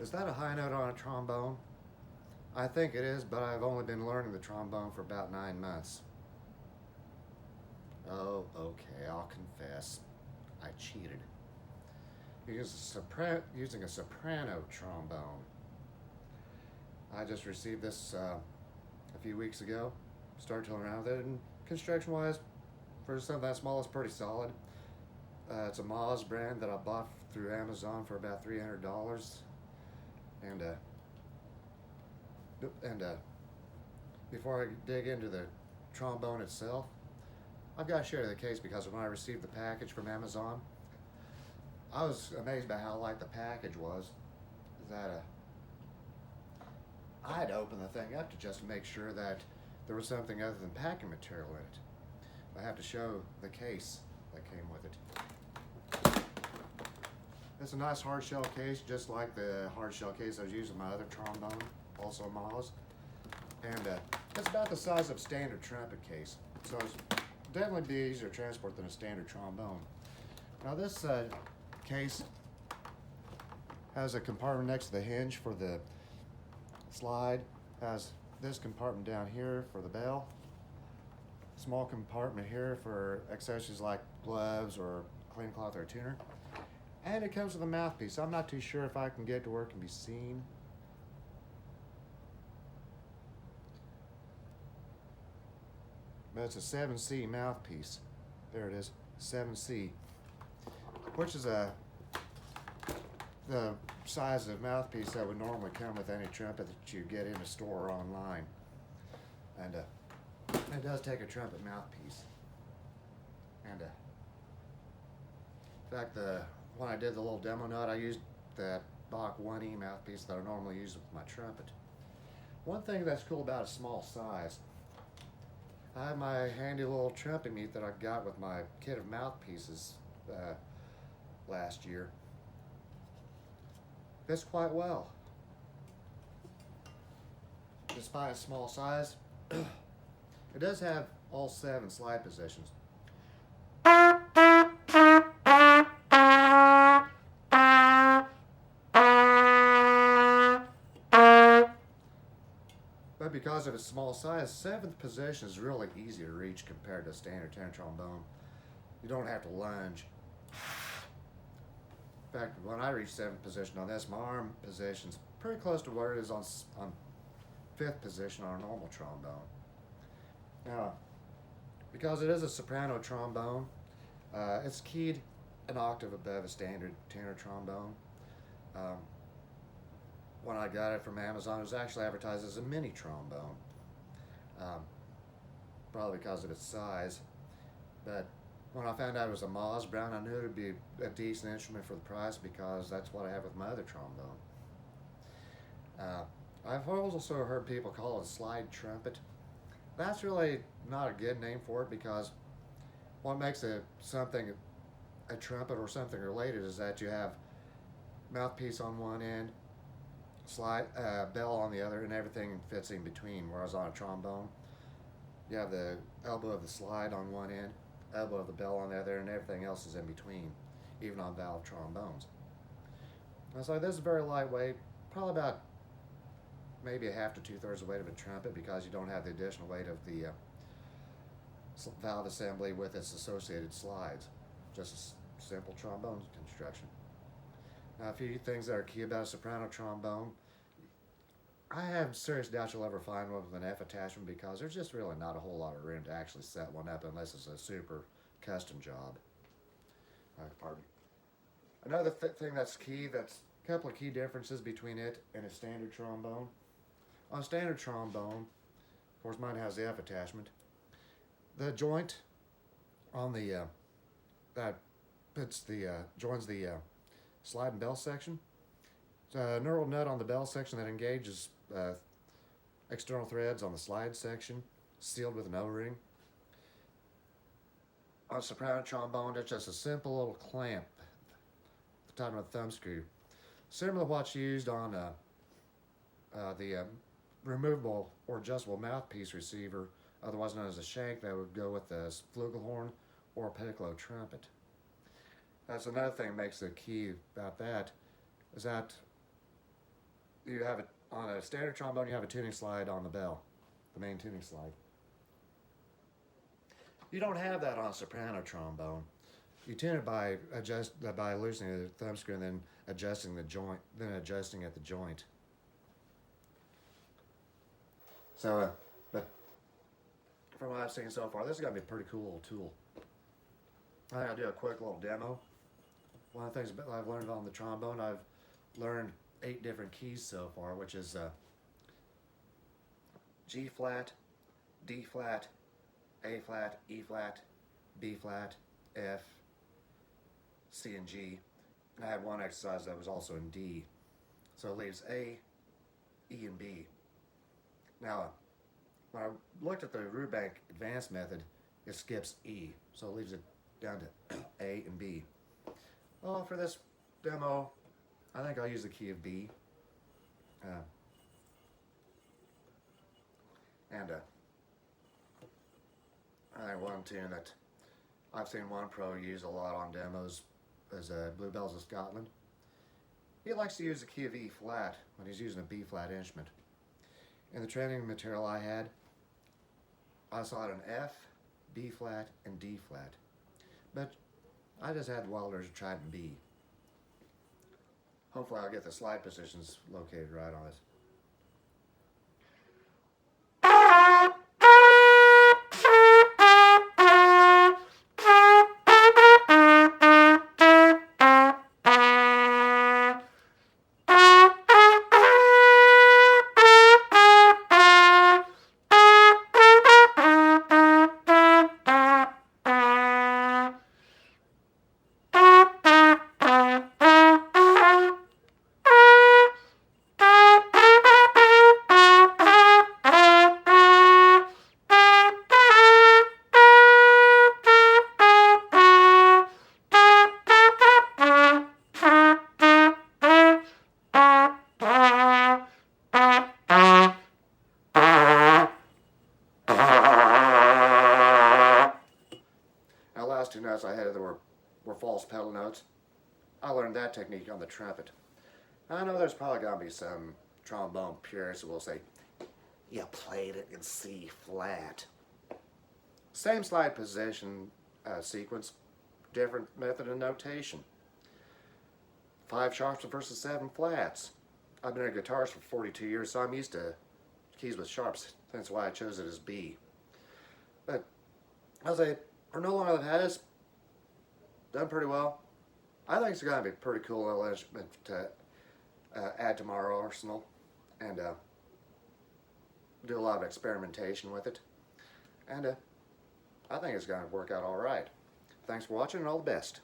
Is that a high note on a trombone? I think it is, but I've only been learning the trombone for about 9 months. Oh, okay, I'll confess. I cheated. Using a soprano trombone. I just received this a few weeks ago. Started tooling around with it, and construction-wise, for something that small, it's pretty solid. It's a Mouthpiece brand that I bought through Amazon for about $300. And before I dig into the trombone itself, I've got to share the case because when I received the package from Amazon, I was amazed by how light the package was. I had to open the thing up to just make sure that there was something other than packing material in it. I have to show the case that came with it. It's a nice hard shell case, just like the hard shell case I was using my other trombone, also Maz. And it's about the size of a standard trumpet case, so it's definitely be easier to transport than a standard trombone. Now this case has a compartment next to the hinge for the slide, has this compartment down here for the bell, small compartment here for accessories like gloves or clean cloth or a tuner, and it comes with a mouthpiece. I'm not too sure if I can get it to where it can be seen. But it's a 7C mouthpiece. There it is, 7C, which is the size of mouthpiece that would normally come with any trumpet that you get in a store or online. And it does take a trumpet mouthpiece. And in fact, when I did the little demo note, I used that Bach 1E mouthpiece that I normally use with my trumpet. One thing that's cool about a small size, I have my handy little trumpet mute that I got with my kit of mouthpieces last year. Fits quite well. Despite its small size, it does have all 7 slide positions. But because of its small size, 7th position is really easy to reach compared to a standard tenor trombone. You don't have to lunge. In fact, when I reach 7th position on this, my arm position's pretty close to where it is on 5th position on a normal trombone. Now, because it is a soprano trombone, it's keyed an octave above a standard tenor trombone. When I got it from Amazon, it was actually advertised as a mini trombone, probably because of its size. But when I found out it was a Maz brand, I knew it would be a decent instrument for the price because that's what I have with my other trombone. I've also heard people call it a slide trumpet. That's really not a good name for it because what makes a trumpet or something related is that you have mouthpiece on one end, slide bell on the other, and everything fits in between. Whereas on a trombone, you have the elbow of the slide on one end, elbow of the bell on the other, and everything else is in between, even on valve trombones. And so this is very lightweight, probably about maybe a half to 2/3 the weight of a trumpet because you don't have the additional weight of the valve assembly with its associated slides. Just a simple trombone construction. Now, a few things that are key about a soprano trombone. I have serious doubts you'll ever find one with an F attachment because there's just really not a whole lot of room to actually set one up unless it's a super custom job. Pardon. Another thing that's key, that's a couple of key differences between it and a standard trombone. On a standard trombone, of course mine has the F attachment, the joint on the that joins the slide and bell section. It's a knurled nut on the bell section that engages external threads on the slide section, sealed with an O-ring. On a soprano trombone, it's just a simple little clamp at the time of a thumb screw, similar to what's used on the removable or adjustable mouthpiece receiver, otherwise known as a shank, that would go with the flugelhorn or a piccolo trumpet. That's another thing that makes the key about that, is that you have it on a standard trombone. You have a tuning slide on the bell, the main tuning slide. You don't have that on a soprano trombone. You tune it by loosening the thumb screw and then adjusting the joint, then adjusting at the joint. So, but from what I've seen so far, this is gonna be a pretty cool little tool. I think I'll do a quick little demo. One of the things I've learned on the trombone, I've learned 8 different keys so far, which is G flat, D flat, A flat, E flat, B flat, F, C, and G. And I had one exercise that was also in D. So it leaves A, E, and B. Now, when I looked at the Rubank advanced method, it skips E. So it leaves it down to A and B. Well, for this demo, I think I'll use the key of B. I think one tune that I've seen one pro use a lot on demos is Bluebells of Scotland. He likes to use the key of E flat when he's using a B flat instrument. In the training material I had, I saw it in F, B flat, and D flat. But I just had Wilders try it in B. Hopefully I'll get the slide positions located right on this. Last 2 notes I had were false pedal notes. I learned that technique on the trumpet. I know there's probably going to be some trombone purists who will say, you played it in C flat. Same slide position sequence, different method of notation. 5 sharps versus 7 flats. I've been a guitarist for 42 years, so I'm used to keys with sharps. That's why I chose it as B. But I'll say, for no longer than that, it's done pretty well. I think it's going to be a pretty cool little instrument to add to my arsenal and do a lot of experimentation with it. And I think it's going to work out all right. Thanks for watching and all the best.